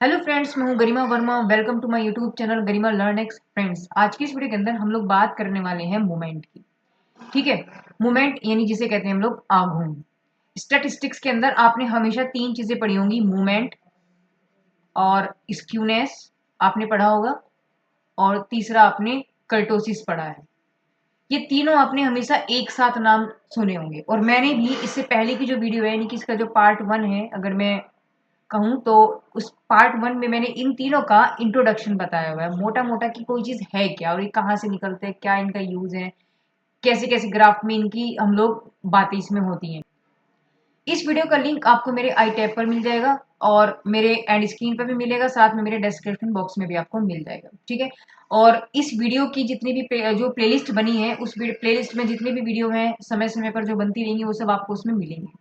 Hello friends, मैं हूं Garima Verma. Welcome to my YouTube channel Garima learn X. Friends, आज की इस वीडियो के अंदर हम लोग बात करने वाले हैं मूवमेंट की। ठीक है। मूवमेंट यानी जिसे कहते हैं हम लोग आघूर्ण। स्टैटिस्टिक्स के अंदर आपने हमेशा तीन चीजें पढ़ी होंगी, मूवमेंट और स्क्यूनेस आपने पढ़ा होगा, और तीसरा आपने कर्टोसिस पढ़ा है। ये तीनों आपने हमेशा एक साथ नाम सुने होंगे, और मैंने भी इससे पहले की जो वीडियो है यानी कि इसका जो पार्ट 1 है, अगर मैं कहूँ तो उस पार्ट 1 में मैंने इन तीनों का इंट्रोडक्शन बताया हुआ है, मोटा मोटा कि कोई चीज है क्या और ये कहाँ से निकलते हैं, क्या इनका यूज है, कैसे कैसे ग्राफ में इनकी हम लोग बातें इसमें होती हैं। इस वीडियो का लिंक आपको मेरे आई टैब पर मिल जाएगा और मेरे एंड स्क्रीन पर भी मिलेगा, साथ में मेरे डिस्क्रिप्शन बॉक्स में भी आपको मिल जाएगा। ठीक है। और इस वीडियो की जितनी भी जो प्लेलिस्ट बनी है, उस प्लेलिस्ट में जितने भी वीडियो हैं समय समय पर जो बनती रहेंगी वो सब आपको उसमें मिलेंगे।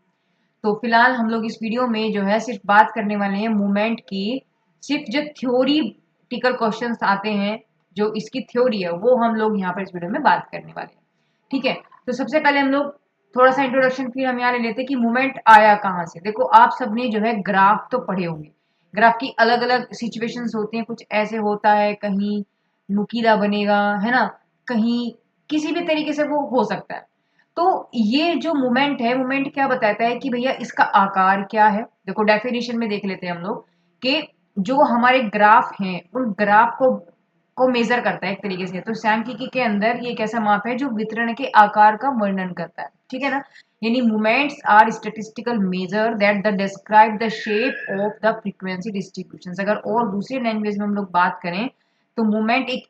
तो फिलहाल हम लोग इस वीडियो में जो है सिर्फ बात करने वाले हैं मूवमेंट की। सिर्फ जो थ्योरीटिकल क्वेश्चंस आते हैं, जो इसकी थ्योरी है, वो हम लोग यहाँ पर इस वीडियो में बात करने वाले हैं। ठीक है। तो सबसे पहले हम लोग थोड़ा सा इंट्रोडक्शन फिर हम यहाँ ले लेते हैं कि मूवमेंट आया कहाँ से। देखो, आप सबने जो है ग्राफ तो पढ़े होंगे। ग्राफ की अलग अलग सिचुएशंस होती हैं। कुछ ऐसे होता है, कहीं नुकीला बनेगा, है ना, कहीं किसी भी तरीके से वो हो सकता है। तो ये जो मूवमेंट है, मूवमेंट क्या बताता है कि भैया इसका आकार क्या है। देखो, डेफिनेशन में देख लेते हैं हम लोग कि जो हमारे ग्राफ हैं उन ग्राफ को मेजर करता है एक तरीके से। तो सांख्यिकी के अंदर ये एक ऐसा माप है जो वितरण के आकार का वर्णन करता है। ठीक है ना। यानी movements are statistical measure that the describe the shape of the frequency distribution. अगर और दूसरी लैंग्वेज में हम लोग बात करें तो मूवमेंट एक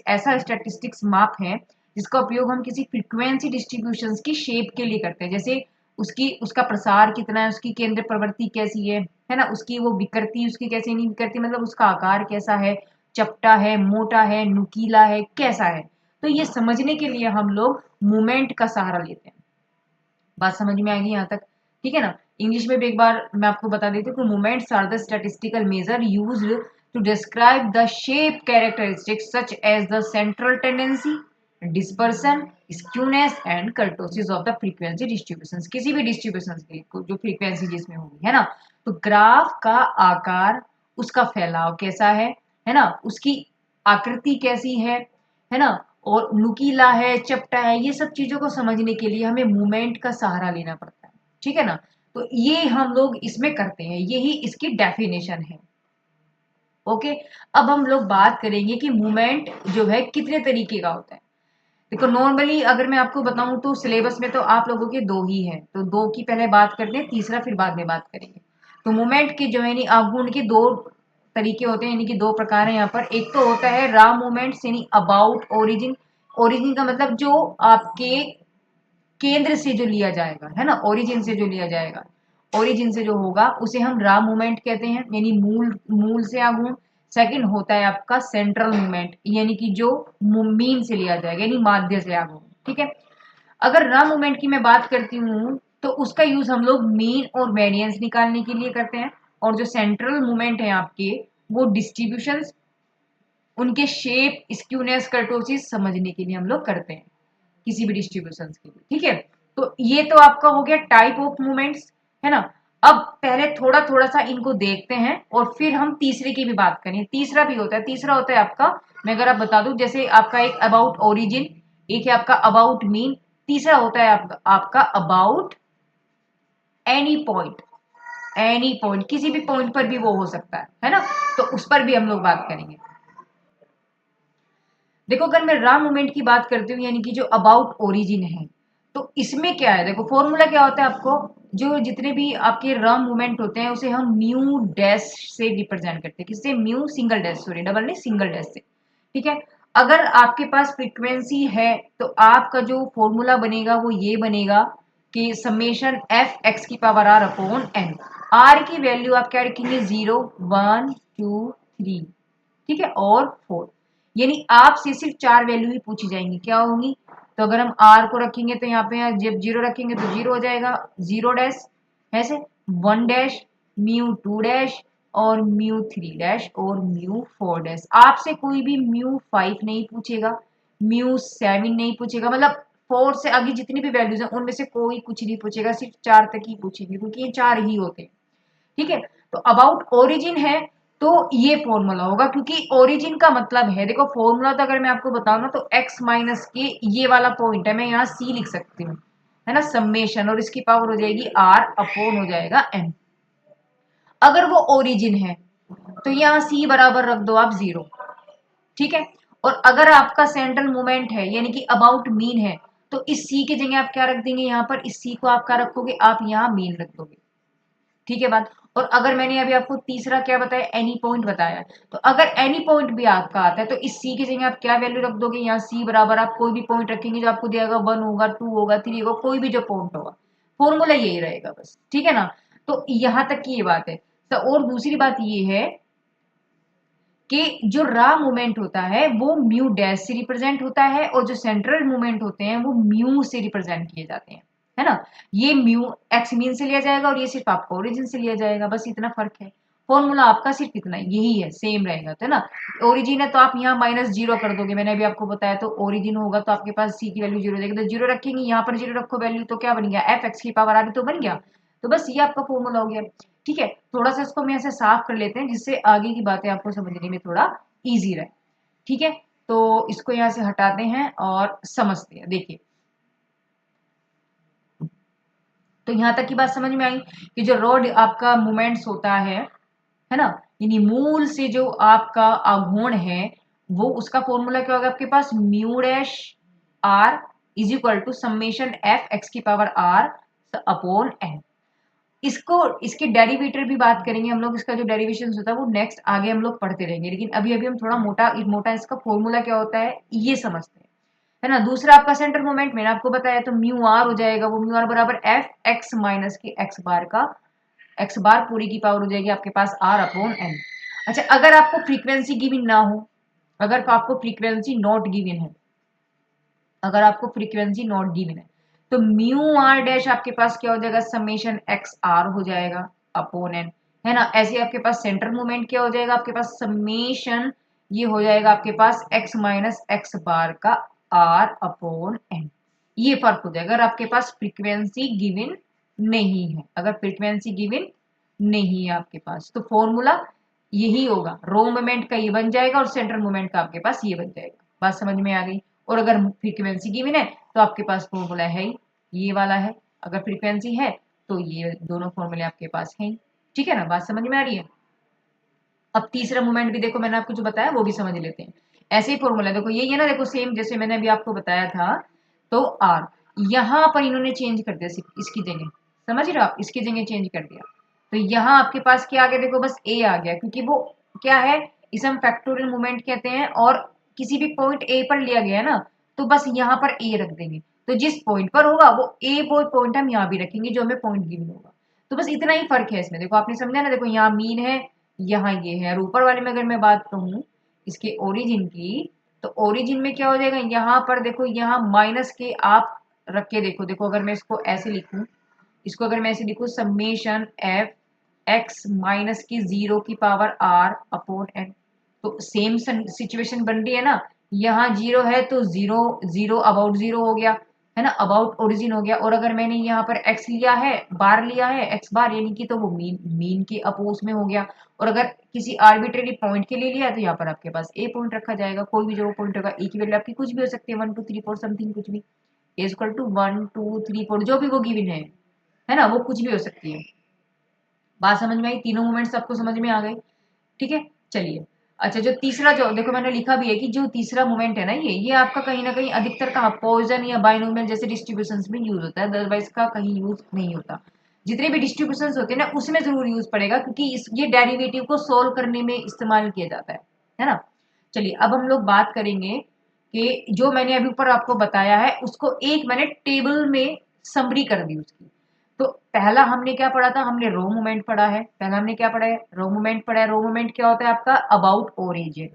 ऐसा स्टैटिस्टिक्स माप है जिसका उपयोग हम किसी फ्रीक्वेंसी डिस्ट्रीब्यूशंस की शेप के लिए करते हैं। जैसे उसका प्रसार कितना है, उसकी केंद्र प्रवृत्ति कैसी है ना, उसकी वो विकृति उसकी कैसी नहीं विकृति, मतलब उसका आकार कैसा है, चपटा है, मोटा है, नुकीला है, कैसा है। तो ये समझने के लिए हम लोग मूवमेंट का सहारा लेते हैं। बात समझ में आएगी यहाँ तक? ठीक है ना। इंग्लिश में भी एक बार मैं आपको बता देती हूँ कि movements are the statistical measure used to describe the shape characteristics such as the central tendency, dispersion, skewness and kurtosis of the frequency distribution. किसी भी डिस्ट्रीब्यूशन के जो फ्रीक्वेंसी जिसमें होगी, है ना। तो ग्राफ का आकार, उसका फैलाव कैसा है ना, उसकी आकृति कैसी है ना, और नुकीला है, चपटा है, ये सब चीजों को समझने के लिए हमें मूवमेंट का सहारा लेना पड़ता है। ठीक है ना। तो ये हम लोग इसमें करते हैं, यही इसकी डेफिनेशन है। ओके। अब हम लोग बात करेंगे कि मूवमेंट जो है कितने तरीके का होता है। देखो, नॉर्मली अगर मैं आपको बताऊं तो सिलेबस में तो आप लोगों के दो ही है, तो दो की पहले बात करते हैं, तीसरा फिर बाद में बात करेंगे। तो मूवमेंट की जो है यानी आघूर्ण के दो तरीके होते हैं, यानी कि दो प्रकार है यहाँ पर। एक तो होता है रा मूवमेंट यानी अबाउट ओरिजिन। ओरिजिन का मतलब जो आपके केंद्र से जो लिया जाएगा, है ना, ओरिजिन से जो लिया जाएगा, ओरिजिन से जो होगा उसे हम रा मूवमेंट कहते हैं, यानी मूल मूल से आघूर्ण। सेकंड होता है आपका सेंट्रल मूवमेंट, यानी कि जो मीन से लिया जाएगा, यानी माध्य से आघूर्ण। ठीक है। अगर रा मूवमेंट की मैं बात करती हूँ तो उसका यूज हम लोग मीन और वेरिएंस निकालने के लिए करते हैं। और जो सेंट्रल मूवमेंट है आपके, वो डिस्ट्रीब्यूशन, उनके शेप, स्क्यूनेस, कर्टोसिस समझने के लिए हम लोग करते हैं, किसी भी डिस्ट्रीब्यूशन के लिए। ठीक है। तो ये तो आपका हो गया टाइप ऑफ मूवमेंट्स, है ना। अब पहले थोड़ा थोड़ा सा इनको देखते हैं और फिर हम तीसरे की भी बात करें। तीसरा भी होता है, तीसरा होता है आपका, मैं अगर आप बता दूं, जैसे आपका एक अबाउट ओरिजिन, एक है आपका अबाउट मीन, तीसरा होता है आपका about any point. Any point, किसी भी पॉइंट पर भी वो हो सकता है ना। तो उस पर भी हम लोग बात करेंगे। देखो, अगर मैं रा मूवमेंट की बात करती हूँ, यानी कि जो अबाउट ओरिजिन है, तो इसमें क्या है, देखो फॉर्मूला क्या होता है आपको, जो जितने भी आपके रा मूवमेंट होते हैं उसे हम म्यू डैश से रिप्रेजेंट करते हैं। किससे? Mu single dash, sorry double नहीं, सिंगल डैश से। ठीक है। अगर आपके पास फ्रीक्वेंसी है तो आपका जो फॉर्मूला बनेगा वो ये बनेगा कि समेशन एफ एक्स की power r upon n. R की वैल्यू आप क्या रखेंगे? 0, 1, 2, 3, ठीक है, और 4। यानी आपसे सिर्फ चार वैल्यू ही पूछी जाएंगी, क्या होंगी? तो अगर हम आर को रखेंगे तो यहाँ पे जब 0 रखेंगे तो 0 हो जाएगा, 0 डैश, ऐसे 1 डैश, म्यू 2 डैश, और म्यू 3 डैश, और म्यू 4 डैश। आपसे कोई भी म्यू 5 नहीं पूछेगा, म्यू 7 नहीं पूछेगा, मतलब 4 से आगे जितनी भी वैल्यूज हैं उनमें से कोई कुछ नहीं पूछेगा, सिर्फ 4 तक ही पूछेंगे, क्योंकि ये 4 ही होते हैं। ठीक है। तो अबाउट ओरिजिन है तो ये फॉर्मूला होगा, क्योंकि ओरिजिन का मतलब है, देखो फॉर्मूला तो अगर मैं आपको बताऊं ना तो x माइनस के ये वाला पॉइंट है, मैं यहाँ c लिख सकती हूँ, है ना, समेशन, और इसकी पावर हो जाएगी r अपॉन हो जाएगा n। अगर वो ओरिजिन है तो यहाँ c बराबर रख दो आप 0, ठीक है। और अगर आपका सेंट्रल मोमेंट है यानी कि अबाउट मीन है तो इस c की जगह आप क्या रख देंगे, यहाँ पर इस c को आप क्या रखोगे, आप यहाँ मीन रख दोगे, ठीक है बात। और अगर मैंने अभी आपको तीसरा क्या बताया, एनी पॉइंट बताया, तो अगर एनी पॉइंट भी आपका आता है तो इस सी की जगह आप क्या वैल्यू रख दोगे, यहाँ सी बराबर आप कोई भी पॉइंट रखेंगे जो आपको दिया होगा, 1 होगा, 2 होगा, 3 होगा, कोई भी जो पॉइंट होगा, फॉर्मूला यही रहेगा बस, ठीक है ना। तो यहां तक की ये बात है। तो और दूसरी बात ये है कि जो रा मूवमेंट होता है वो म्यू डैश से रिप्रेजेंट होता है, और जो सेंट्रल मूवमेंट होते हैं वो म्यू से रिप्रेजेंट किए जाते हैं, है ना। ये म्यू एक्स मीन से लिया जाएगा और ये सिर्फ आपका ओरिजिन से लिया जाएगा, बस इतना फर्क है। फॉर्मूला आपका सिर्फ इतना यही है, सेम रहेगा, तो ना। ओरिजिन है तो आप यहाँ -0 कर दोगे, मैंने अभी आपको बताया, तो ओरिजिन होगा तो आपके पास सी की वैल्यू 0 जाएगी, तो 0 रखेंगे, यहाँ पर 0 रखो वैल्यू, तो क्या बन गया, एफ एक्स की पावर आधी तो बन गया। तो बस ये आपका फॉर्मूला हो गया, ठीक है। थोड़ा सा इसको मैं ऐसे साफ कर लेते हैं जिससे आगे की बातें आपको समझने में थोड़ा इजी रहे, ठीक है। तो इसको यहां से हटाते हैं और समझते हैं, देखिए। तो यहां तक की बात समझ में आई कि जो रोड आपका मूवमेंट्स होता है ना, यानी मूल से जो आपका आघूर्ण है वो उसका फॉर्मूला क्या होगा आपके पास, mu dash r is equal to summation f x की पावर आर अपॉन एन। इसको इसके डेरिवेटिव भी बात करेंगे हम लोग, इसका जो डेरिवेशन होता है वो नेक्स्ट आगे हम लोग पढ़ते रहेंगे, लेकिन अभी अभी हम थोड़ा मोटा मोटा इसका फॉर्मूला क्या होता है ये समझते हैं, है ना। दूसरा आपका सेंटर मोमेंट मैंने आपको बताया, तो म्यू आर हो जाएगा, वो म्यू आर बराबर एफ एक्स माइनस के एक्स बार का, एक्स बार पूरी की पावर हो जाएगी आपके पास आर अपॉन एन। अच्छा, अगर आपको फ्रीक्वेंसी गिवन ना हो, अगर आपको फ्रीक्वेंसी नॉट गिवन है, अगर आपको फ्रीक्वेंसी नॉट गिवन है तो म्यू आर डैश आपके पास क्या हो जाएगा, समेशन एक्स आर हो जाएगा अपॉन एन, है ना। ऐसे आपके पास सेंटर मोमेंट क्या हो जाएगा आपके पास, समेशन ये हो जाएगा आपके पास एक्स माइनस एक्स बार का आर अपॉन एन। ये फर्क हो जाएगा अगर आपके पास फ्रीक्वेंसी गिवन नहीं है, अगर फ्रीक्वेंसी गिवन नहीं है आपके पास तो फॉर्मूला यही होगा, रो मोमेंट का ये बन जाएगा और सेंट्रल मोमेंट का आपके पास ये बन जाएगा। बात समझ में आ गई। और अगर फ्रीक्वेंसी गिवन है तो आपके पास फॉर्मूला है ही ये वाला है, अगर फ्रीक्वेंसी है तो ये दोनों फॉर्मूले आपके पास हैं, ठीक है ना। बात समझ में आ रही है। अब तीसरा मोमेंट भी देखो, मैंने आपको जो बताया वो भी समझ लेते हैं। ऐसे ही फॉर्मूला देखो यही है ना, देखो सेम जैसे मैंने अभी आपको बताया था। तो आर यहाँ पर इन्होंने चेंज कर दिया, इसकी जगह, समझ रहे हो आप, इसकी जगह चेंज कर दिया, तो यहाँ आपके पास क्या आ गया, देखो बस ए आ गया, क्योंकि वो क्या है, इसे हम फैक्टोरियल मूवमेंट कहते हैं, और किसी भी पॉइंट ए पर लिया गया है ना, तो बस यहाँ पर ए रख देंगे, तो जिस पॉइंट पर होगा वो ए वो पॉइंट हम यहाँ भी रखेंगे जो हमें पॉइंट गिवन होगा। तो बस इतना ही फर्क है इसमें, देखो आपने समझा ना, देखो यहाँ मीन है, यहाँ ये है, और ऊपर वाले में अगर मैं बात कहूँ इसके ओरिजिन की, तो ओरिजिन में क्या हो जाएगा, यहाँ पर देखो, यहाँ माइनस के आप रख के देखो, देखो अगर मैं इसको ऐसे लिखूं, इसको अगर मैं ऐसे लिखूं, समेशन एफ एक्स माइनस की 0 की पावर आर अपॉन एन, तो सेम सिचुएशन बन रही है ना, यहाँ 0 है तो 0 0 अबाउट 0 हो गया, है ना, अबाउट ओरिजिन हो गया। और अगर मैंने यहाँ पर x लिया है, बार लिया है, x बार यानी कि, तो वो मीन मीन के अपोज में हो गया। और अगर किसी आर्बिट्रेरी पॉइंट के लिए लिया तो यहाँ पर आपके पास ए पॉइंट रखा जाएगा, कोई भी जो पॉइंट होगा, ए की वैल्यू आपकी कुछ भी हो सकती है, 1 2 3 4 समथिंग कुछ भी, ए इक्वल टू 1 2 3 4 जो भी वो गिवन है ना, वो कुछ भी हो सकती है। बात समझ में आई, तीनों मोमेंट्स आपको समझ में आ गए, ठीक है। चलिए, अच्छा जो तीसरा, जो देखो मैंने लिखा भी है कि जो तीसरा मोमेंट है ना, ये आपका कहीं ना कहीं अधिकतर का पॉइजन या बाइनोमियल जैसे डिस्ट्रीब्यूशन में यूज होता है, अदरवाइज का कहीं यूज नहीं होता। जितने भी डिस्ट्रीब्यूशन होते हैं ना उसमें जरूर यूज पड़ेगा, क्योंकि ये डेरिवेटिव को सोल्व करने में इस्तेमाल किया जाता है ना। चलिए अब हम लोग बात करेंगे कि जो मैंने अभी ऊपर आपको बताया है उसको एक मैंने टेबल में समरी कर दी उसकी। तो पहला हमने क्या पढ़ा था, हमने रो मोमेंट पढ़ा है, पहला हमने क्या पढ़ा है, रो मोमेंट पढ़ा है। रो मोमेंट क्या होता है आपका, अबाउट ओरिजिन,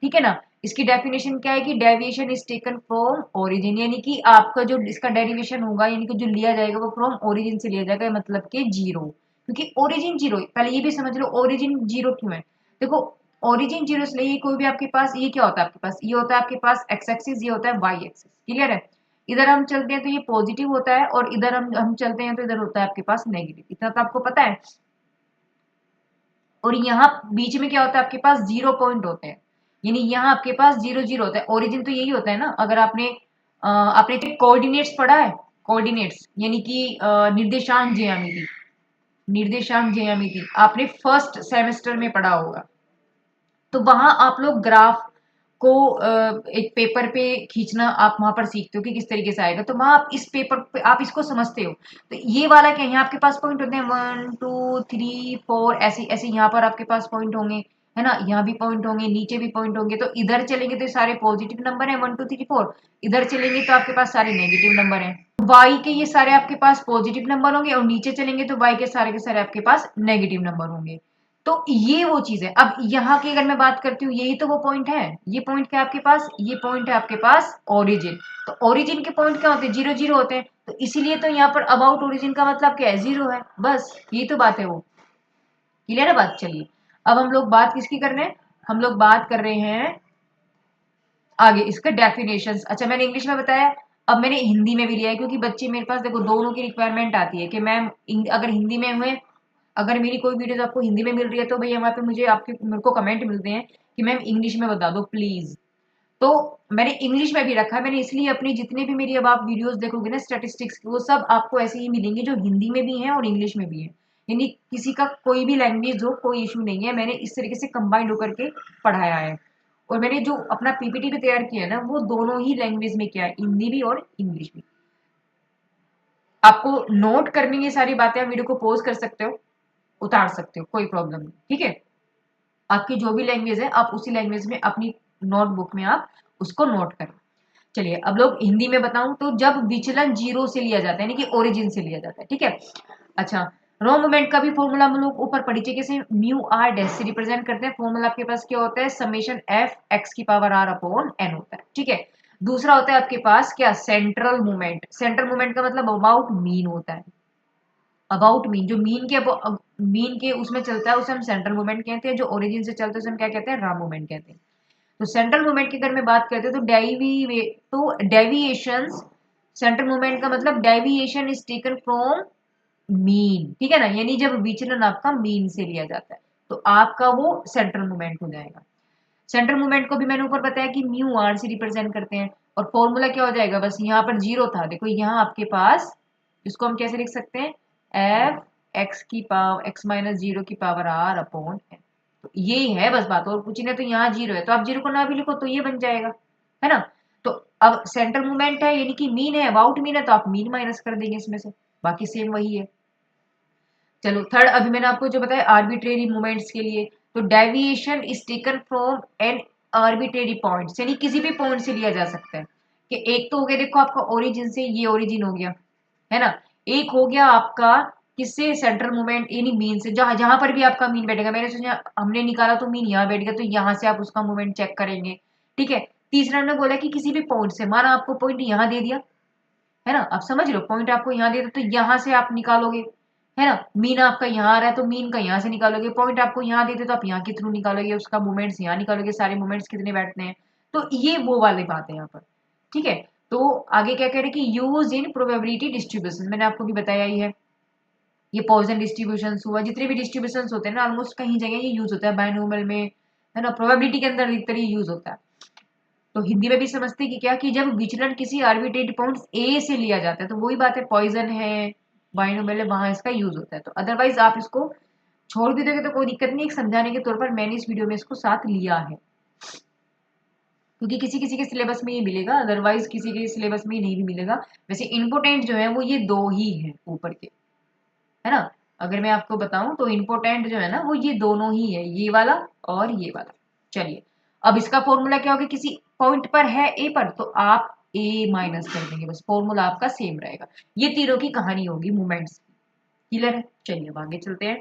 ठीक है ना। इसकी डेफिनेशन क्या है कि deviation is taken from origin, यानी कि आपका जो इसका डेरिवेशन होगा, यानी कि जो लिया जाएगा वो फ्रॉम ओरिजिन से लिया जाएगा, मतलब कि 0, क्योंकि ओरिजिन 0, पहले ये भी समझ लो ओरिजिन 0 क्यों है। देखो ओरिजिन 0 इसलिए, कोई भी आपके पास ये क्या होता है, आपके पास ये होता है आपके पास एक्स एक्सिस, ये होता है वाई एक्सिस, क्लियर है। इधर हम चलते हैं तो ये पॉजिटिव होता है, और इधर हम चलते हैं तो इधर होता है आपके पास नेगेटिव, इतना तो आपको पता है। और यहाँ बीच में क्या होता है, आपके पास 0 पॉइंट होते हैं, यानी यहाँ आपके पास 0 0 होता है। ओरिजिन तो यही होता है ना। अगर आपने कोऑर्डिनेट्स पढ़ा है, कोऑर्डिनेट्स यानी कि निर्देशांक ज्यामिति, निर्देशांक ज्यामिति आपने फर्स्ट सेमेस्टर में पढ़ा होगा। तो वहां आप लोग ग्राफ को एक पेपर पे खींचना आप वहां पर सीखते हो कि किस तरीके से आएगा। तो वहां आप इस पेपर पे आप इसको समझते हो। तो ये वाला क्या है, यहाँ आपके पास पॉइंट होते हैं 1 2 3 4, ऐसे ऐसे यहाँ पर आपके पास पॉइंट होंगे, है ना। यहाँ भी पॉइंट होंगे, नीचे भी पॉइंट होंगे। तो इधर चलेंगे तो सारे पॉजिटिव नंबर है 1 2 3 4, इधर चलेंगे तो आपके पास सारे नेगेटिव नंबर है। वाई के ये सारे आपके पास पॉजिटिव नंबर होंगे, और नीचे चलेंगे तो वाई के सारे आपके पास नेगेटिव नंबर होंगे। तो ये वो चीज है। अब यहाँ की अगर मैं बात करती हूँ, यही तो वो पॉइंट है। ये पॉइंट क्या है आपके पास, ये पॉइंट है आपके पास ओरिजिन। तो ओरिजिन के पॉइंट क्या होते हैं, 0 0 होते हैं। तो इसीलिए तो यहाँ पर अबाउट ओरिजिन का मतलब क्या है, 0 है। बस ये तो बात है वो। क्लियर है बात। चलिए अब हम लोग बात किसकी कर रहे हैं, हम लोग बात कर रहे हैं आगे इसका डेफिनेशंस। अच्छा मैंने इंग्लिश में बताया, अब मैंने हिंदी में भी लिया है, क्योंकि बच्चे मेरे पास देखो दोनों की रिक्वायरमेंट आती है कि मैम अगर हिंदी में हुए, अगर मेरी कोई वीडियोस आपको हिंदी में मिल रही है तो भैया वहां पे मुझे आपके मेरे को कमेंट मिलते हैं कि मैम इंग्लिश में बता दो प्लीज। तो मैंने इंग्लिश में भी रखा है। मैंने इसलिए अपनी जितने भी मेरी अब आप वीडियोस देखोगे ना स्टैटिस्टिक्स, वो सब आपको ऐसे ही मिलेंगे जो हिंदी में भी हैं और इंग्लिश में भी है। यानी किसी का कोई भी लैंग्वेज हो, कोई इशू नहीं है। मैंने इस तरीके से कंबाइंड होकर के पढ़ाया है। और मैंने जो अपना पीपीटी भी तैयार किया है ना, वो दोनों ही लैंग्वेज में किया है, हिंदी भी और इंग्लिश भी। आपको नोट करनी ये सारी बातें, आप वीडियो को पॉज कर सकते हो, उतार सकते हो, कोई प्रॉब्लम नहीं। ठीक है, आपकी जो भी लैंग्वेज है आप उसी लैंग्वेज में अपनी नोटबुक में आप उसको नोट करें। चलिए अब लोग हिंदी में बताऊं तो जब विचलन जीरो से लिया जाता है, यानी कि ओरिजिन से लिया जाता है। ठीक है। अच्छा, रो मोमेंट का भी फॉर्मूला हम लोग ऊपर परिचय के से म्यू आर डैश से रिप्रेजेंट करते हैं। फॉर्मूला आपके पास क्या होता है, समेशन एफ एक्स की पावर आर अपॉन एन होता है। ठीक है। दूसरा होता है आपके पास क्या, सेंट्रल मूवमेंट। सेंट्रल मूवमेंट का मतलब अबाउट मीन होता है। अबाउट मीन, जो मीन के उसमें चलता है उसे हम सेंट्रल मूवमेंट कहते हैं। जो ओरिजिन से चलता है उसे हम क्या कहते हैं, रा मूवमेंट कहते हैं। तो सेंट्रल मूवमेंट की अगर मैं बात करते हैं तो डेविएशंस, सेंट्रल मूवमेंट का मतलब deviation is taken from mean. ठीक है ना, यानी जब विचलन आपका मीन से लिया जाता है तो आपका वो सेंट्रल मूवमेंट हो जाएगा। सेंट्रल मूवमेंट को भी मैंने ऊपर बताया कि म्यू आर से रिप्रेजेंट करते हैं। और फॉर्मूला क्या हो जाएगा, बस यहाँ पर जीरो था, देखो यहाँ आपके पास, इसको हम कैसे लिख सकते हैं, एफ एक्स की पावर एक्स माइनस जीरो की पावर आर अपॉन एन। तो ये है बस बात, और कुछ नहीं। तो यहाँ जीरो है तो आप जीरो को ना भी लिखो तो ये बन जाएगा, है ना। तो अब सेंट्रल मूवमेंट है यानी कि मीन है, अबाउट मीन है, तो आप मीन माइनस कर देंगे इसमें से, बाकी सेम वही है। चलो थर्ड, अभी मैंने आपको जो बताया आर्बिट्रेरी मूवमेंट्स के लिए, तो deviation is taken from an arbitrary point, यानी किसी भी पॉइंट से लिया जा सकता है। कि एक तो हो गया देखो आपका ओरिजिन से, ये ओरिजिन हो गया, है ना। एक हो गया आपका किससे, सेंट्रल मूवमेंट यानी मीन से, जहां जहां पर भी आपका मीन बैठेगा। मैंने सोचा हमने निकाला तो मीन यहाँ बैठ गया, तो यहाँ से आप उसका मूवमेंट चेक करेंगे। ठीक है। तीसरा हमने बोला कि किसी भी पॉइंट से, माना आपको पॉइंट यहाँ दे दिया, है ना, आप समझ लो पॉइंट आपको यहाँ दे दिया तो यहाँ से आप निकालोगे, है ना। मीन आपका यहाँ आ रहा है तो मीन का यहाँ से निकालोगे। पॉइंट आपको यहाँ देते तो आप यहाँ के थ्रू निकालोगे, उसका मूवमेंट्स यहाँ निकालोगे, सारे मूवमेंट्स कितने बैठते हैं। तो ये वो वाली बात है यहाँ पर। ठीक है। तो आगे क्या कह रहे हैं कि यूज इन प्रोबेबिलिटी डिस्ट्रीब्यूशन, मैंने आपको भी बताया ही है। ये पॉइजन डिस्ट्रीब्यूशन हुआ, जितने भी डिस्ट्रीब्यूशन होते हैं ना ऑलमोस्ट कहीं जगह ये यूज होता है, बायनोमियल में, है ना, प्रोबेबिलिटी के अंदर अधिकतर ये यूज होता है। तो हिंदी में भी समझते कि क्या, कि जब विचलन किसी आर्बिट्रेरी पॉइंट ए से लिया जाता है, तो वही बात है, पॉइजन है, बाइनोमियल है, वहां इसका यूज होता है। तो अदरवाइज आप इसको छोड़ भी दोगे तो कोई दिक्कत नहीं, एक समझाने के तौर पर मैंने इस वीडियो में इसको साथ लिया है, क्योंकि किसी किसी के सिलेबस में ये मिलेगा, अदरवाइज किसी के सिलेबस में ये नहीं भी मिलेगा। वैसे इंपोर्टेंट जो है वो ये दो ही है ऊपर के, है ना। अगर मैं आपको बताऊं तो इंपोर्टेंट जो है ना वो ये दोनों ही है, ये वाला और ये वाला। चलिए अब इसका फॉर्मूला क्या होगा, किसी पॉइंट पर है ए पर तो आप ए माइनस कर देंगे, बस फॉर्मूला आपका सेम रहेगा। ये तीनों की कहानी होगी मूवमेंट्स की। क्लियर है। चलिए अब आगे चलते हैं।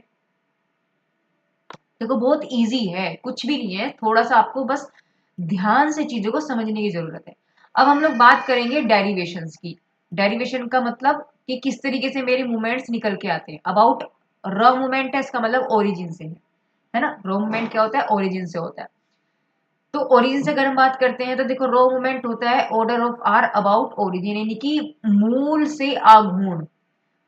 देखो बहुत इजी है, कुछ भी नहीं है, थोड़ा सा आपको बस ध्यान से चीजों को समझने की जरूरत है। अब हम लोग बात करेंगे डेरिवेशंस की। डेरिवेशन का मतलब कि किस तरीके से मेरे मूवमेंट्स निकल के आते हैं। अबाउट र मूवमेंट है, इसका मतलब ओरिजिन से है ना। रो मूवमेंट क्या होता है, ओरिजिन से होता है। तो ओरिजिन से अगर हम बात करते हैं तो देखो रो मूवमेंट होता है order of r about origin, यानी कि मूल से आघूर्ण,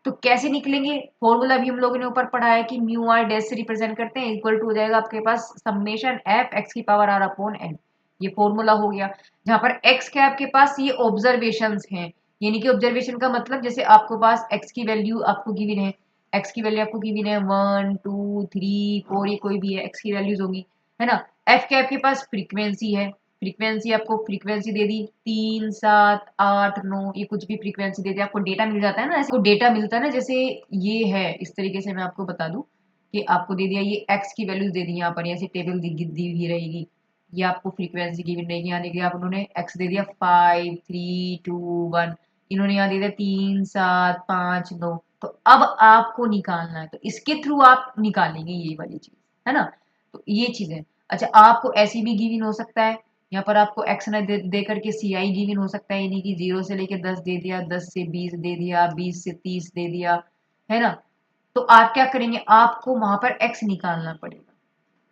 तो कैसे निकलेंगे, फॉर्मूला भी हम लोगों ने ऊपर पढ़ा है कि म्यू आर डैश से रिप्रेजेंट करते हैं, इक्वल टू हो जाएगा आपके पास समेशन एफ एक्स की पावर आर अपॉन एन। ये फॉर्मूला हो गया, जहां पर एक्स क्या आपके पास ये ऑब्जर्वेशंस हैं, यानी कि ऑब्जर्वेशन का मतलब जैसे आपके पास एक्स की वैल्यू आपको गिवन है, एक्स की वैल्यू आपको गिवन है 1 2 3 4, ये कोई भी है एक्स की वैल्यूज होंगी, है ना। एफ क्या आपके पास फ्रीक्वेंसी है, फ्रीक्वेंसी आपको फ्रीक्वेंसी दे दी 3 7 8 9, ये कुछ भी फ्रीक्वेंसी दे दी, आपको डेटा मिल जाता है ना, ऐसे डेटा मिलता है ना, जैसे ये है इस तरीके से मैं आपको बता दूं कि आपको दे दिया ये एक्स की वैल्यूज दे दी, यहाँ पर ऐसे टेबल दी हुई रहेगी, ये आपको फ्रीक्वेंसी गिवन रहेगी, यहाँ देखिए आप उन्होंने एक्स दे दिया 5 3 2 1, इन्होंने यहाँ दे दिया 3 7 5 9, तो अब आपको निकालना है, तो इसके थ्रू आप निकालेंगे ये वाली चीज, है ना। तो ये चीज है। अच्छा, आपको ऐसी भी गिवन हो सकता है, यहाँ पर आपको एक्स न दे करके सी आई गिवन हो सकता है, यानी कि 0 से लेके 10 दे दिया, 10 से 20 दे दिया, 20 से 30 दे दिया, है ना। तो आप क्या करेंगे, आपको वहां पर एक्स निकालना पड़ेगा,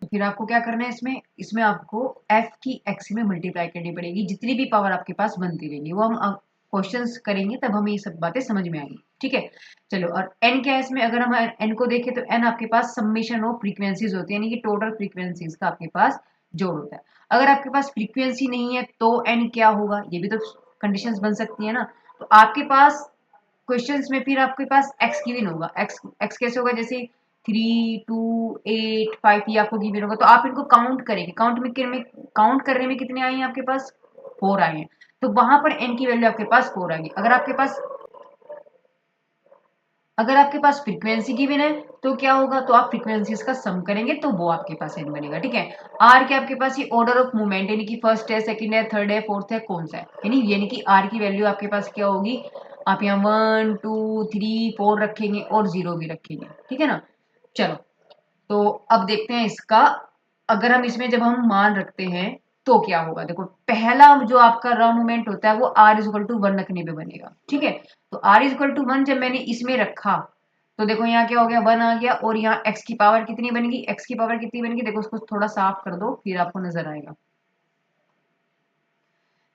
तो फिर आपको क्या करना है, इसमें इसमें आपको एफ की एक्स में मल्टीप्लाई करनी पड़ेगी, जितनी भी पावर आपके पास बनती रहेगी, वो हम क्वेश्चंस करेंगे तब हमें ये सब बातें समझ में आएंगी, ठीक है। चलो, और एन क्या है इसमें, अगर हम एन को देखें तो एन आपके पास समेशन ऑफ फ्रीक्वेंसीज होती है, यानी कि टोटल फ्रीक्वेंसीज का आपके पास जोड़ होता है। अगर आपके पास फ्रीक्वेंसी नहीं है तो एन क्या होगा, ये भी तो कंडीशंस बन सकती है ना। तो आपके पास क्वेश्चंस में फिर आपके पास एक्स गिवन होगा, एक्स एक्स कैसे होगा, जैसे 3 2 8 5 ये आपको गिवन होगा, तो आप इनको काउंट करेंगे, काउंट करने में कितने आए हैं आपके पास, 4 आए हैं, तो वहां पर एन की वैल्यू आपके पास 4 आएगी। अगर आपके पास फ्रीक्वेंसी गिवन है तो क्या होगा, तो आप फ्रीक्वेंसीज का सम करेंगे तो वो आपके पास एन बनेगा, ठीक है। आर के आपके पास ये ऑर्डर ऑफ मूवमेंट, यानी कि फर्स्ट है, सेकंड है, थर्ड है, फोर्थ है, कौन सा है, यानी कि आर की वैल्यू आपके पास क्या होगी, आप यहाँ 1 2 3 4 रखेंगे और 0 भी रखेंगे, ठीक है ना। चलो, तो अब देखते हैं इसका, अगर हम इसमें जब हम मान रखते हैं तो क्या होगा, देखो पहला जो आपका रॉ मूवमेंट होता है वो r इक्वल टू 1 रखने पे बनेगा, ठीक है। तो r इक्वल टू 1 जब मैंने इसमें रखा तो देखो यहाँ क्या हो गया, 1 आ गया, और यहाँ x की पावर कितनी बनेगी, x की पावर कितनी बनेगी, देखो उसको थोड़ा साफ कर दो फिर आपको नजर आएगा।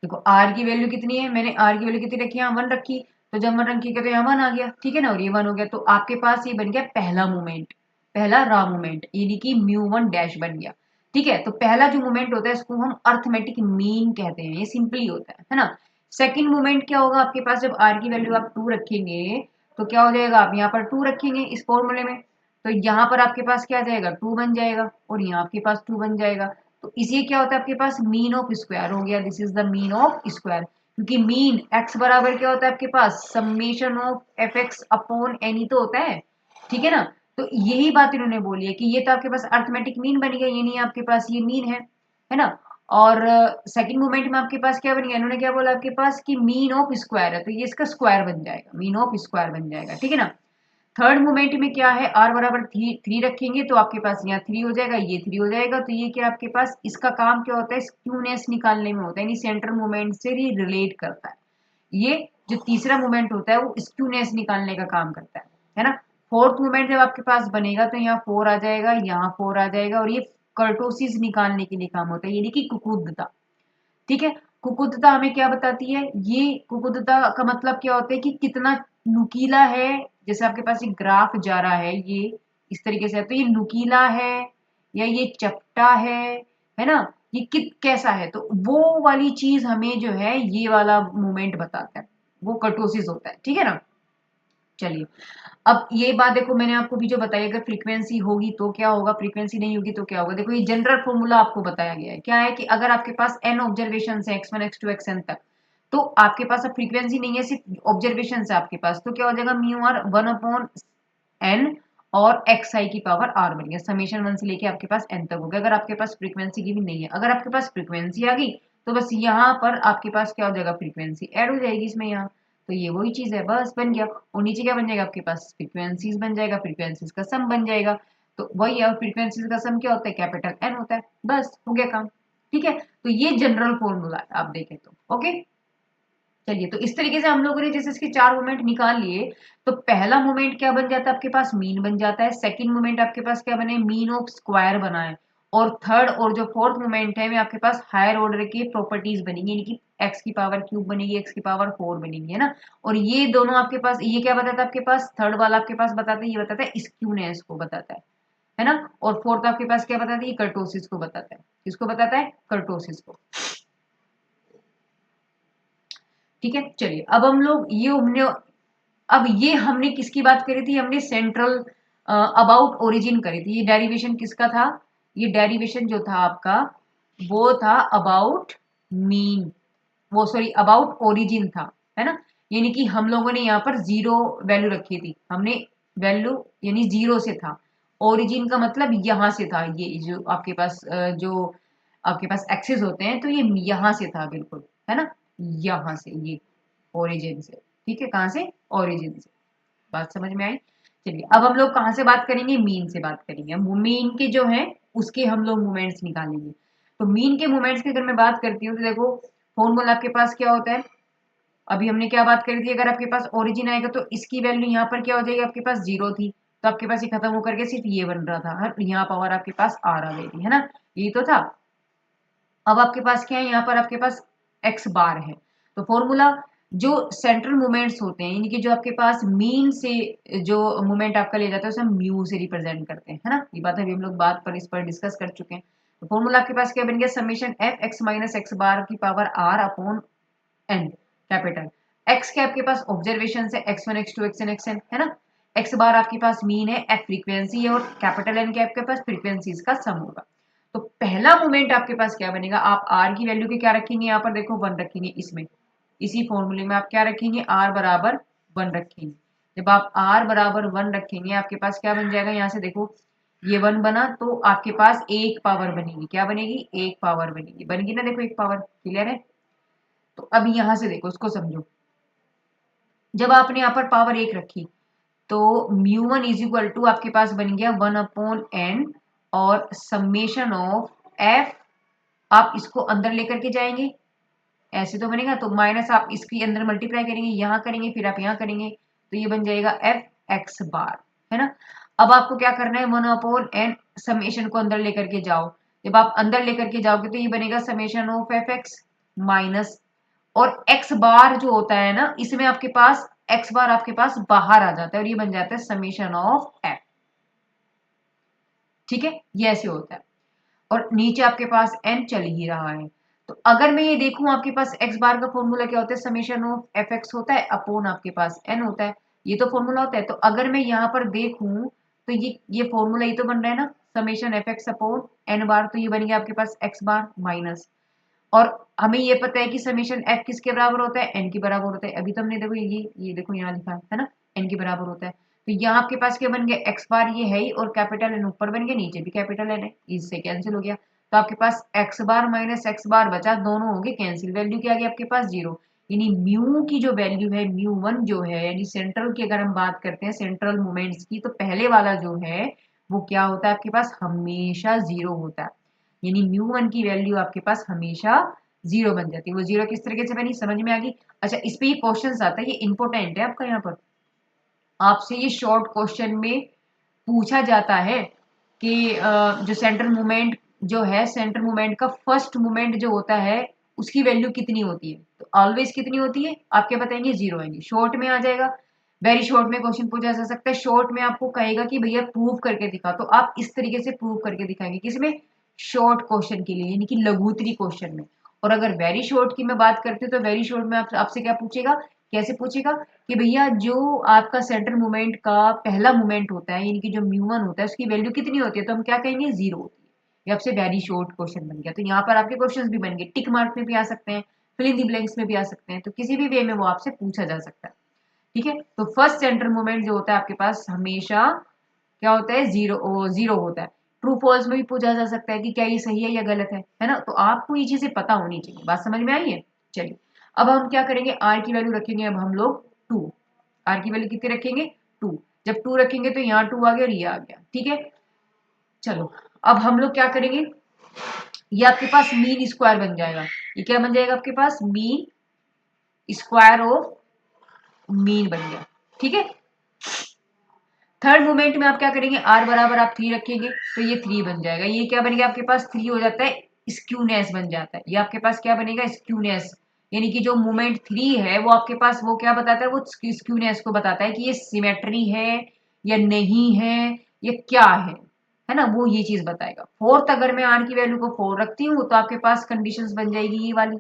देखो r की वैल्यू कितनी है, मैंने r की वैल्यू कितनी रखी, यहाँ 1 रखी, तो जब 1 रखी तो यहाँ 1 आ गया, ठीक है ना, और ये 1 हो गया, तो आपके पास ये बन गया पहला मूवमेंट, पहला रॉ मूवमेंट, यानी कि μ1 डैश बन गया, ठीक है। तो पहला जो मूवमेंट होता है इसको हम अर्थमेटिक मीन कहते हैं, ये सिंपली होता है ना। सेकंड मूवमेंट क्या होगा आपके पास, जब r की वैल्यू आप 2 रखेंगे तो क्या हो जाएगा, आप यहाँ पर 2 रखेंगे इस फॉर्मूले में, तो यहाँ पर आपके पास क्या आ जाएगा, 2 बन जाएगा, और यहाँ आपके पास 2 बन जाएगा, तो इसे क्या होता है आपके पास मीन ऑफ स्क्वायर हो गया, this is the mean of square, क्योंकि मीन एक्स बराबर क्या होता है आपके पास, summation of f x upon n ही तो होता है, ठीक है ना। तो यही बात इन्होंने बोली है कि ये तो आपके पास अर्थमेटिक मीन बन गया, यानी आपके पास ये मीन है ना। और सेकंड मूवमेंट में आपके पास क्या बन गया, इन्होंने क्या बोला आपके पास कि मीन ऑफ स्क्वायर है, तो ये इसका स्क्वायर बन जाएगा, मीन ऑफ स्क्वायर बन जाएगा, ठीक है ना। थर्ड मूवमेंट में क्या है, आर बराबर 3 रखेंगे तो आपके पास यहाँ 3 हो जाएगा, ये 3 हो जाएगा, तो ये क्या आपके पास, इसका काम क्या होता है, स्क्यूनेस निकालने में होता है, यानी सेंटर मूवमेंट से रिलेट करता है। ये जो तीसरा मूवमेंट होता है वो स्क्यूनेस निकालने का काम करता है ना। फोर्थ मूवमेंट जब आपके पास बनेगा तो यहाँ 4 आ जाएगा, यहाँ 4 आ जाएगा, और ये कर्टोसिस निकालने के लिए काम होता है, यानी कि कुकुद्धता, ठीक है। कुकुद्धता हमें क्या बताती है, ये कुकुद्धता का मतलब क्या होता है कि कितना नुकीला है, जैसे आपके पास एक ग्राफ जा रहा है ये इस तरीके से है, तो ये नुकीला है या ये चपटा है ना, ये कित कैसा है, तो वो वाली चीज हमें जो है ये वाला मूवमेंट बताता है, वो कर्टोसिस होता है, ठीक है ना। चलिए, अब ये बात देखो मैंने आपको भी जो बताई, अगर फ्रीक्वेंसी होगी तो क्या होगा, फ्रीक्वेंसी नहीं होगी तो क्या होगा, देखो ये जनरल फॉर्मूला आपको बताया गया है, क्या है कि अगर आपके पास n ऑब्जर्वेशन है x1 x2 xn तक, तो आपके पास अब फ्रीक्वेंसी नहीं है, सिर्फ ऑब्जर्वेशन है आपके पास, तो क्या हो जाएगा, म्यू आर 1 अपॉन n, और एक्स आई की पावर आर बन गया, समेशन 1 से लेके आपके पास n तक हो गया, अगर आपके पास फ्रीक्वेंसी की भी नहीं है। अगर आपके पास फ्रीक्वेंसी आ गई तो बस यहाँ पर आपके पास क्या हो जाएगा, फ्रीक्वेंसी ऐड हो जाएगी इसमें यहाँ, तो ये वही चीज है, बस बन गया। और नीचे क्या बन जाएगा आपके पास, फ्रीक्वेंसीज बन जाएगा, फ्रीक्वेंसीज का सम बन जाएगा, तो वही है, फ्रीक्वेंसीज का सम क्या होता है, कैपिटल एन होता है, बस हो गया काम, ठीक है। तो ये जनरल फॉर्मूला है आप देखें तो, ओके। चलिए, तो इस तरीके से हम लोगों ने जैसे इसके 4 मोमेंट निकाल लिए, तो पहला मोमेंट क्या बन जाता है आपके पास, मीन बन जाता है, सेकंड मोमेंट आपके पास क्या बने, मीन ऑफ स्क्वायर बना है, और थर्ड और जो फोर्थ मोमेंट है में आपके पास हायर ऑर्डर की प्रॉपर्टीज बनेंगी, यानी कि एक्स की पावर क्यूब बनेगी, एक्स की पावर 4 बनेगी, है ना। और ये दोनों आपके पास, ये क्या बताता है आपके पास, थर्ड वाला आपके पास बताता है, ये बताता है स्क्यूनेस को बताता है ना। और फोर्थ आपके पास क्या बताता है, ये कर्टोसिस को बताता है। किसको बताता है, कर्टोसिस को। ठीक है, चलिए अब हम लोग ये हमने, अब ये हमने किसकी बात करी थी, हमने सेंट्रल अबाउट ओरिजिन करी थी। ये डेरिवेशन किसका था, ये डेरिवेशन जो था आपका वो था अबाउट मीन, वो सॉरी अबाउट ओरिजिन था, है ना। यानी कि हम लोगों ने यहाँ पर जीरो वैल्यू रखी थी, हमने वैल्यू यानी जीरो से था। ओरिजिन का मतलब यहाँ से था, ये जो आपके पास जो आपके पास एक्सेस होते हैं तो ये यहाँ से था बिल्कुल, है ना, यहाँ से, ये ओरिजिन से। ठीक है, कहाँ से, ओरिजिन से। बात समझ में आई। चलिए अब हम लोग कहाँ से बात करेंगे, मीन से बात करेंगे। मीन के जो है उसके हम लोग मोमेंट्स निकालेंगे। तो मीन के मोमेंट्स की अगर मैं बात करती हूँ तो देखो फॉर्मूला आपके पास क्या होता है, अभी हमने क्या बात करी थी, अगर आपके पास ओरिजिन आएगा तो इसकी वैल्यू यहाँ पर क्या हो जाएगी, आपके पास जीरो थी, तो आपके पास ये खत्म होकर के सिर्फ ये बन रहा था, हर यहाँ पावर आपके पास आ रहा गई थी, है ना, ये तो था। अब आपके पास क्या है, यहाँ पर आपके पास एक्स बार है। तो फॉर्मूला जो सेंट्रल मोमेंट्स होते हैं, यानी कि जो आपके पास मीन से जो मोमेंट आपका ले जाता है उसे हम म्यू से रिप्रेजेंट करते हैं, है ना। ये बात अभी हम लोग बात पर इस पर डिस्कस कर चुके हैं। तो फॉर्मूला आपके पास क्या बन गया, summation f x minus x bar की power r upon n capital. X के आपके पास ऑब्जर्वेशन है, x one x two x n x n, है ना। एक्स बार आपके पास मीन है, एफ फ्रीक्वेंसी है, और कैपिटल एन के आपके पास फ्रीक्वेंसीज का सम होगा। तो पहला मोमेंट आपके पास क्या बनेगा, आप आर की वैल्यू के क्या रखेंगे, यहाँ पर देखो वन रखेंगे, इसमें इसी फॉर्मूले में आप क्या रखेंगे, आर बराबर वन रखेंगे। जब आप आर बराबर वन रखेंगे आपके पास क्या बन जाएगा, यहाँ से देखो ये वन बना तो आपके पास एक पावर बनेगी, क्या बनेगी, एक पावर बनेगी, बनेगी ना, देखो एक पावर, क्लियर है। तो अब यहां से देखो उसको समझो, जब आपने यहाँ पर पावर एक रखी तो mu one is equal to आपके पास बन गया वन अपॉन एन, और समेशन ऑफ एफ, आप इसको अंदर लेकर के जाएंगे, ऐसे तो बनेगा, तो माइनस आप इसके अंदर मल्टीप्लाई करेंगे, यहाँ करेंगे, फिर आप यहाँ करेंगे, तो ये बन जाएगा एफ एक्स बार, है ना। अब आपको क्या करना है, वन अपॉन एन समेशन को अंदर लेकर के जाओ, जब आप अंदर लेकर के जाओगे तो ये बनेगा summation of f x minus, और एक्स बार जो होता है ना इसमें आपके पास एक्स बार आपके पास बाहर आ जाता है और ये बन जाता है समेशन ऑफ एफ। ठीक है, ये ऐसे होता है, और नीचे आपके पास एन चल ही रहा है। तो अगर मैं ये देखूं आपके पास एक्स बार का फॉर्मूला क्या होता है, समेशन ऑफ एफ एक्स होता है अपॉन आपके पास एन होता है, ये तो फॉर्मूला होता है। तो अगर मैं यहाँ पर देखूं तो ये फॉर्मूला ये तो बन रहा है ना, summation f x upon n bar, तो ये बन गया आपके पास एक्स बार माइनस, और हमें ये पता है कि समेशन एफ किसके बराबर होता है, एन के बराबर होता है। अभी तो हमने देखो ये देखो यहाँ लिखा है ना, एन के बराबर होता है। तो यहाँ आपके पास क्या बन गया, एक्स बार ये है ही, और कैपिटल एन ऊपर बन गया, नीचे भी कैपिटल एन है, इससे कैंसिल हो गया। तो आपके पास एक्स बार माइनस एक्स बार बचा, दोनों हो गए कैंसिल, वैल्यू क्या आ गई आपके पास जीरो। यानी म्यू की जो वैल्यू है, म्यू वन जो है, यानी सेंट्रल की अगर हम बात करते हैं सेंट्रल मोमेंट्स की, तो पहले वाला जो है वो क्या होता है आपके पास, हमेशा जीरो होता है। यानी म्यू वन की वैल्यू आपके पास हमेशा जीरो बन जाती है। वो जीरो किस तरीके से बनी, समझ में आ गई। अच्छा, इस पे ये क्वेश्चन आता है, ये इंपॉर्टेंट है आपका, यहाँ पर आपसे ये शॉर्ट क्वेश्चन में पूछा जाता है कि जो सेंट्रल मूवमेंट जो है, सेंट्रल मूवमेंट का फर्स्ट मूवमेंट जो होता है उसकी वैल्यू कितनी होती है, तो ऑलवेज कितनी होती है, आप क्या बताएंगे, जीरो आएंगे। शॉर्ट में आ जाएगा, वेरी शॉर्ट में क्वेश्चन पूछा जा सकता है। शॉर्ट में आपको कहेगा कि भैया प्रूव करके दिखा, तो आप इस तरीके से प्रूव करके दिखाएंगे, किसमें, शॉर्ट क्वेश्चन के लिए, यानी कि लघुत्तरी क्वेश्चन में। और अगर वेरी शॉर्ट की मैं बात करती हूँ तो वेरी शॉर्ट में आपसे क्या पूछेगा, कैसे पूछेगा कि भैया जो आपका सेंट्रल मूवमेंट का पहला मूवमेंट होता है, यानी कि जो म्यू वन होता है उसकी वैल्यू कितनी होती है, तो हम क्या कहेंगे, जीरो होती है। ये आपसे वेरी शॉर्ट क्वेश्चन बन गया। तो यहाँ पर आपके क्वेश्चंस भी बन गए, टिक मार्क में भी आ सकते हैं, फिल इन द ब्लैंक्स में भी आ सकते हैं, तो किसी भी वे में वो आपसे पूछा जा सकता है। ठीक है, तो फर्स्ट सेंट्रल मूवमेंट जो होता है आपके पास हमेशा क्या होता है, जीरो जीरो होता है। ट्रू फॉल्स में भी पूछा जा सकता है कि क्या ये सही है या गलत है ना। तो आपको ये चीजें पता होनी चाहिए। बात समझ में आई है। चलिए अब हम क्या करेंगे, आर की वैल्यू रखेंगे अब हम लोग टू। आर की वैल्यू कितनी रखेंगे, टू। जब टू रखेंगे तो यहाँ टू आ गया और ये आ गया। ठीक है, चलो अब हम लोग क्या करेंगे, ये आपके पास मीन स्क्वायर बन जाएगा। ये क्या बन जाएगा आपके पास, मीन स्क्वायर ऑफ मीन बन गया। ठीक है, थर्ड मोमेंट में आप क्या करेंगे, आर बराबर आप 3 रखेंगे तो ये 3 बन जाएगा। ये क्या बनेगा आपके पास, 3 हो जाता है, स्क्यूनेस बन जाता है। ये आपके पास क्या बनेगा, स्क्यूनेस, यानी कि जो मोमेंट 3 है वो आपके पास वो क्या बताता है, वो स्क्यूनेस को बताता है कि ये सिमेट्री है या नहीं है, ये क्या है ना, वो ये चीज बताएगा। फोर्थ अगर मैं आर की वैल्यू को 4 रखती हूँ तो आपके पास कंडीशंस बन जाएगी ये वाली,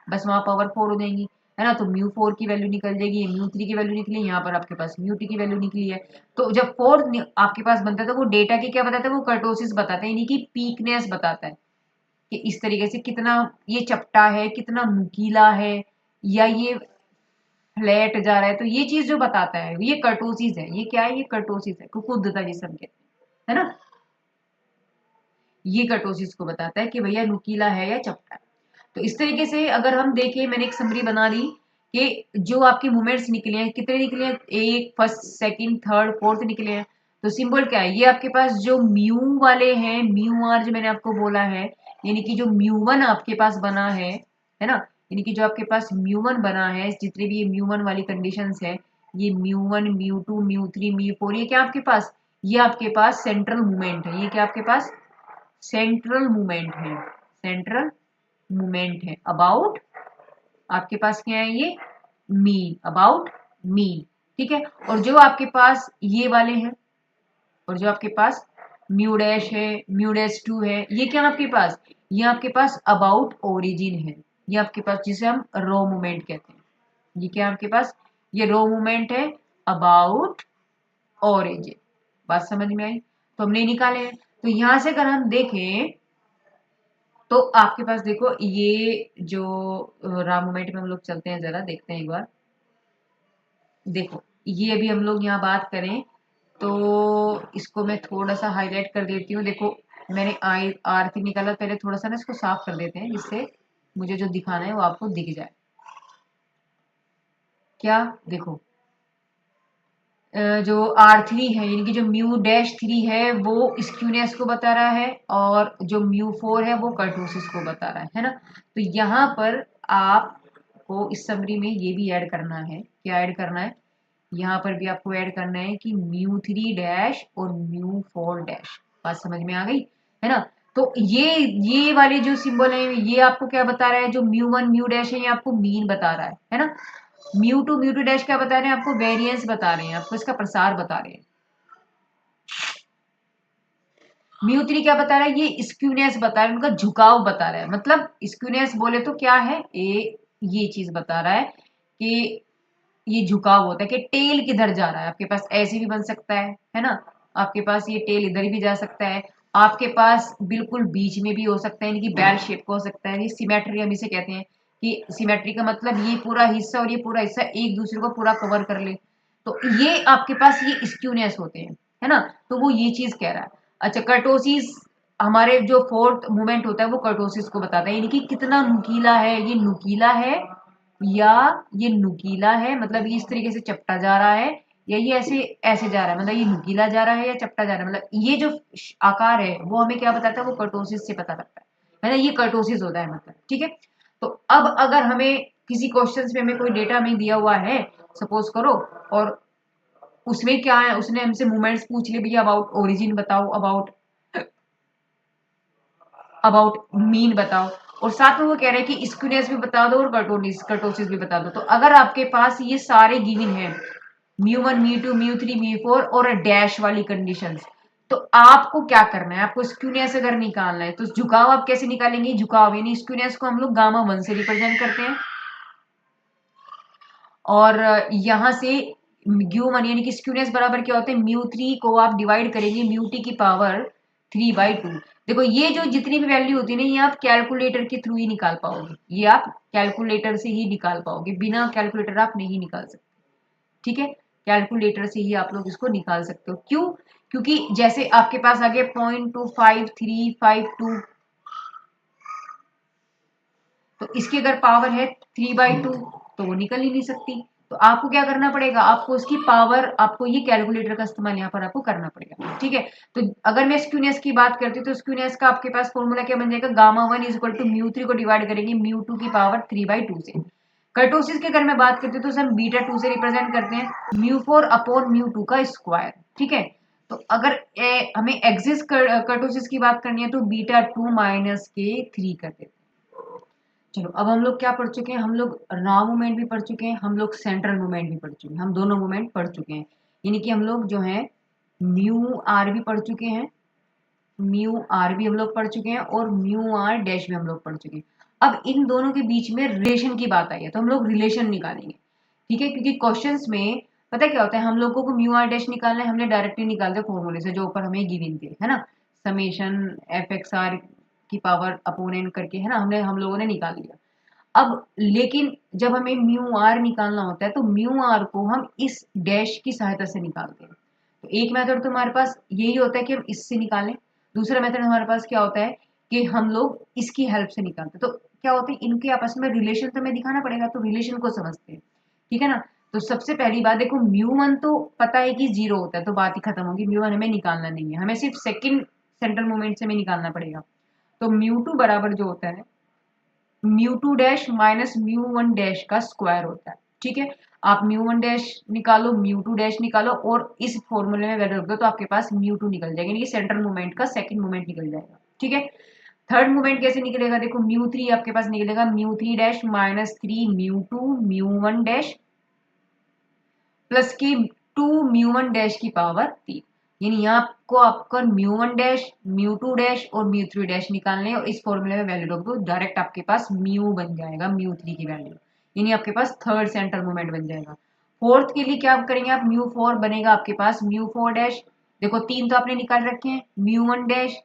बस वहां पावर 4 हो जाएंगी, है ना। तो म्यू 4 की वैल्यू निकल जाएगी, म्यू 3 की वैल्यू निकली, यहाँ पर आपके पास म्यू टी की वैल्यू निकली है। तो जब 4 आपके पास बनता है तो वो डेटा की क्या बताता है, वो कर्टोसिस बताता है, यानी कि पीकनेस बताता है कि इस तरीके से कितना ये चपटा है, कितना नुकीला है, या ये फ्लैट जा रहा है। तो ये चीज जो बताता है ये कर्टोसिस है। ये क्या है, ये कर्टोसिस है, कुकुद्धता जिसे हम कहते हैं, है ना। ये कर्टोसिस को बताता है कि भैया नुकीला है या चपटा है। तो इस तरीके से अगर हम देखें, मैंने एक समरी बना दी कि जो आपके मूवमेंट्स निकले हैं कितने निकले हैं, एक, फर्स्ट, सेकंड, थर्ड, फोर्थ निकले हैं। तो सिंबल क्या है, ये आपके पास जो म्यू वाले हैं, म्यू आर जो मैंने आपको बोला है, यानी कि जो म्यू वन आपके पास बना है ना, यानी कि जो आपके पास म्यू वन बना है, जितने भी ये म्यू वन वाली कंडीशंस है, ये mu one, mu two, mu three, mu four, ये क्या आपके पास, ये आपके पास सेंट्रल मूवमेंट है। ये क्या आपके पास सेंट्रल मूवमेंट है, सेंट्रल मूवमेंट है अबाउट आपके पास क्या है, ये मीन, अबाउट मीन, ठीक है। और जो आपके पास ये वाले हैं, और जो आपके पास म्यू डैश है, म्यू डैश टू है, ये क्या आपके पास, ये आपके पास अबाउट ओरिजिन है। ये आपके पास जिसे हम रो मूवमेंट कहते हैं, ये क्या आपके पास, ये रो मूवमेंट है अबाउट ओरिजिन। बात समझ में आई, तो हमने निकाले हैं। तो यहां से अगर हम देखें तो आपके पास देखो ये जो राम मोमेंट में हम लोग चलते हैं, जरा देखते हैं एक बार। देखो ये अभी हम लोग यहाँ बात करें तो इसको मैं थोड़ा सा हाईलाइट कर देती हूँ। देखो मैंने आई आरती निकाला, पहले थोड़ा सा ना इसको साफ कर देते हैं जिससे मुझे जो दिखाना है वो आपको दिख जाए। क्या देखो, जो R3 है यानी कि जो म्यू डैश 3 है वो स्क्यूनेस को बता रहा है, और जो म्यू 4 है वो कर्टोसिस को बता रहा है ना। तो यहाँ पर आपको इस समरी में ये भी ऐड करना है, क्या ऐड करना है, यहाँ पर भी आपको ऐड करना है कि म्यू 3 डैश और म्यू 4 डैश। बात समझ में आ गई, है ना। तो ये वाले जो सिंबल है ये आपको क्या बता रहा है, जो म्यू 1 म्यू डैश है ये आपको मीन बता रहा है ना। म्यू टू डैश क्या बता रहे हैं आपको, वेरिएंस बता रहे हैं, आपको इसका प्रसार बता रहे हैं। म्यू थ्री क्या बता रहा है, ये स्क्यूनेस बता रहा है, उनका झुकाव बता रहा है। मतलब स्क्यूनेस बोले तो क्या है, ये चीज बता रहा है कि ये झुकाव होता है कि टेल किधर जा रहा है। आपके पास ऐसे भी बन सकता है ना, आपके पास ये टेल इधर भी जा सकता है, आपके पास बिल्कुल बीच में भी हो सकता है, यानी कि बैल शेप का हो सकता है। ये सिमेट्री हम इसे कहते हैं कि सिमेट्री का मतलब ये पूरा हिस्सा और ये पूरा हिस्सा एक दूसरे को पूरा कवर कर ले, तो ये आपके पास ये स्क्यूनेस होते हैं, है ना। तो वो ये चीज कह रहा है। अच्छा कर्टोसिस, हमारे जो फोर्थ मूवमेंट होता है वो कर्टोसिस को बताता है, यानी कि कितना नुकीला है, ये नुकीला है या ये नुकीला है, मतलब ये इस तरीके से चपटा जा रहा है, या ये ऐसे ऐसे जा रहा है, मतलब ये नुकीला जा रहा है या चपटा जा रहा है, मतलब ये जो आकार है वो हमें क्या बताता है, वो कर्टोसिस से पता लगता है ना। ये कर्टोसिस होता है मतलब, ठीक है। तो अब अगर हमें किसी क्वेश्चन में हमें कोई डेटा हमें दिया हुआ है, सपोज करो, और उसमें क्या है, उसने हमसे मूवमेंट्स पूछ लिए, भैया अबाउट ओरिजिन बताओ, अबाउट अबाउट मीन बताओ, और साथ में वो कह रहे हैं कि स्क्यूनेस भी बता दो और कर्टोसिस भी बता दो। तो अगर आपके पास ये सारे गिवन हैं, mu one, mu two, mu three, mu four और डैश वाली कंडीशंस, तो आपको क्या करना है, आपको स्क्यूनेस अगर निकालना है तो झुकाव आप कैसे निकालेंगे, झुकाव यानी स्क्यूनेस को हम लोग गामा वन से रिप्रेजेंट करते हैं, और यहां से म्यू वन यानी कि स्क्यूनेस बराबर क्या होते हैं, म्यू थ्री को आप डिवाइड करेंगे म्यू टी की पावर 3/2। देखो ये जो जितनी भी वैल्यू होती है ना, ये आप कैलकुलेटर के थ्रू ही निकाल पाओगे, ये आप कैलकुलेटर से ही निकाल पाओगे, बिना कैलकुलेटर आप नहीं निकाल सकते, ठीक है। कैलकुलेटर से ही आप लोग इसको निकाल सकते हो, क्यों, क्योंकि जैसे आपके पास आ गया 0.25352, तो इसकी अगर पावर है 3/2 तो वो निकल ही नहीं सकती। तो आपको क्या करना पड़ेगा, आपको उसकी पावर, आपको ये कैलकुलेटर का इस्तेमाल यहाँ पर आपको करना पड़ेगा, ठीक है। तो अगर मैं स्क्यूनेस की बात करती हूँ तो स्क्यूनेस का आपके पास फॉर्मूला क्या बन जाएगा, gamma one is equal to mu three को डिवाइड करेंगे म्यू टू की पावर 3/2 से। कर्टोसिस की अगर मैं बात करती हूँ तो हम बीटा 2 से रिप्रेजेंट करते हैं μ4 अपॉन μ2 का स्क्वायर। ठीक है, तो अगर हमें एक्सिस कर्टोसिस की बात करनी है तो बीटा 2 माइनस के 3 कर देते हैं। चलो अब हम लोग क्या पढ़ चुके हैं, हम लोग रॉ मूवमेंट भी पढ़ चुके हैं, हम लोग सेंट्रल मूवमेंट भी पढ़ चुके हैं, हम दोनों मूवमेंट पढ़ चुके हैं। यानी कि हम लोग जो है म्यू आर भी पढ़ चुके हैं, म्यू आर भी हम लोग पढ़ चुके हैं और म्यू आर डैश भी हम लोग पढ़ चुके हैं। अब इन दोनों के बीच में रिलेशन की बात आई है तो हम लोग रिलेशन निकालेंगे। ठीक है, क्योंकि क्वेश्चंस में पता क्या होता है, हम लोगों को म्यू आर डैश निकालना है, हमने डायरेक्टली निकाल दिया फॉर्मूले से जो ऊपर हमें गिवन थे, है ना, समेशन एफ एक्स आर की पावर अपोन एन करके, है ना, हम लोगों ने निकाल लिया। अब लेकिन जब हमें म्यू आर निकालना होता है तो म्यू आर को हम इस डैश की सहायता से निकालते हैं। तो एक मेथड तो हमारे पास यही होता है कि हम इससे निकालें, दूसरा मेथड हमारे पास क्या होता है कि हम लोग इसकी हेल्प से निकालते हैं। तो क्या होता है, इनके आपस में रिलेशन तो हमें दिखाना पड़ेगा, तो रिलेशन को समझते हैं। ठीक है ना, तो सबसे पहली बात देखो, μ1 तो पता है कि 0 होता है तो बात ही खत्म होगी, μ1 हमें निकालना नहीं है, हमें सिर्फ सेकंड सेंट्रल मोमेंट से हमें निकालना पड़ेगा। तो μ2 बराबर जो होता है μ2 डैश माइनस μ1 डैश का स्क्वायर होता है। ठीक है, आप μ1 डैश निकालो, μ2 डैश निकालो और इस फॉर्मूले में वैल्यू रख दो तो आपके पास μ2 निकल जाएगा, ये सेंट्रल मोमेंट का सेकंड मोमेंट निकल जाएगा। ठीक है, थर्ड मोमेंट कैसे निकलेगा, देखो μ3 आपके पास निकलेगा μ3 डैश माइनस 3 μ2 μ1 डैश प्लस की 2 μ1 डैश की पावर 3। यानी यहाँ आपको आपका μ1 डैश μ2 डैश और μ3 डैश निकालने हैं और इस फॉर्मूले में वैल्यू रख दो, डायरेक्ट आपके पास म्यू बन जाएगा μ3 की वैल्यू, यानी आपके पास थर्ड सेंट्रल मोमेंट बन जाएगा। फोर्थ के लिए क्या आप करेंगे, आप μ4 बनेगा आपके पास μ4 डैश, देखो तीन तो आपने निकाल रखे हैं, μ1 डैश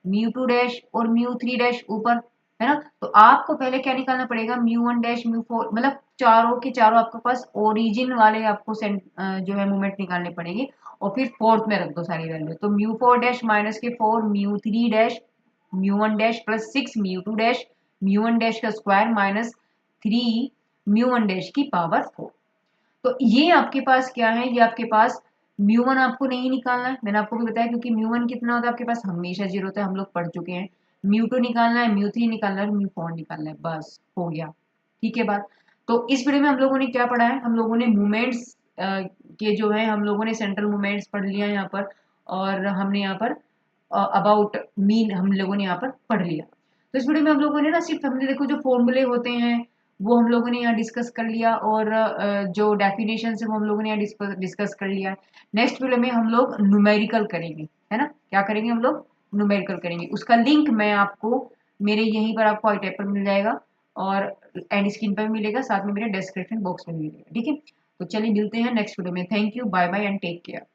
μ2 डैश और μ3 डैश ऊपर, है ना। तो आपको पहले क्या निकालना पड़ेगा, μ1 डैश μ4, मतलब चारों के चारों आपके पास ओरिजिन वाले आपको जो है मोमेंट निकालने पड़ेंगे और फिर फोर्थ में रख दो सारी वैल्यू। तो μ4 डैश माइनस के 4 μ3 dash μ1 dash plus 6 μ2 dash μ1 dash का स्क्वायर माइनस 3 μ1 डैश की पावर 4। तो ये आपके पास क्या है, ये आपके पास μ1 आपको नहीं निकालना है, मैंने आपको भी बताया, क्योंकि μ1 कितना होता है आपके पास, हमेशा 0 होता है, हम लोग पढ़ चुके हैं। μ2 निकालना है, μ3 निकालना है, μ4 निकालना है, बस हो गया। ठीक है बात। तो इस वीडियो में हम लोगों ने क्या पढ़ा है, हम लोगों ने मूवमेंट्स के जो है हम लोगों ने सेंट्रल मूवमेंट्स पढ़ लिया यहाँ पर, और हमने यहाँ पर अबाउट मीन हम लोगों ने यहाँ पर पढ़ लिया। तो इस वीडियो में हम लोगों ने ना सिर्फ हमने देखो जो फॉर्मूले होते हैं वो हम लोगों ने यहाँ डिस्कस कर लिया, और जो डेफिनेशन है वो हम लोगों ने यहाँ डिस्कस कर लिया। नेक्स्ट वीडियो में हम लोग न्यूमेरिकल करेंगे, है ना, क्या करेंगे हम लोग, न्यूमेरिकल करेंगे। उसका लिंक मैं आपको मेरे यहीं पर आपको आई टैब पर मिल जाएगा और एंड स्क्रीन पर भी मिलेगा, साथ में मेरे डिस्क्रिप्शन बॉक्स में भी मिलेगा। ठीक है, तो चलिए मिलते हैं नेक्स्ट वीडियो में। Thank you, bye bye and take care.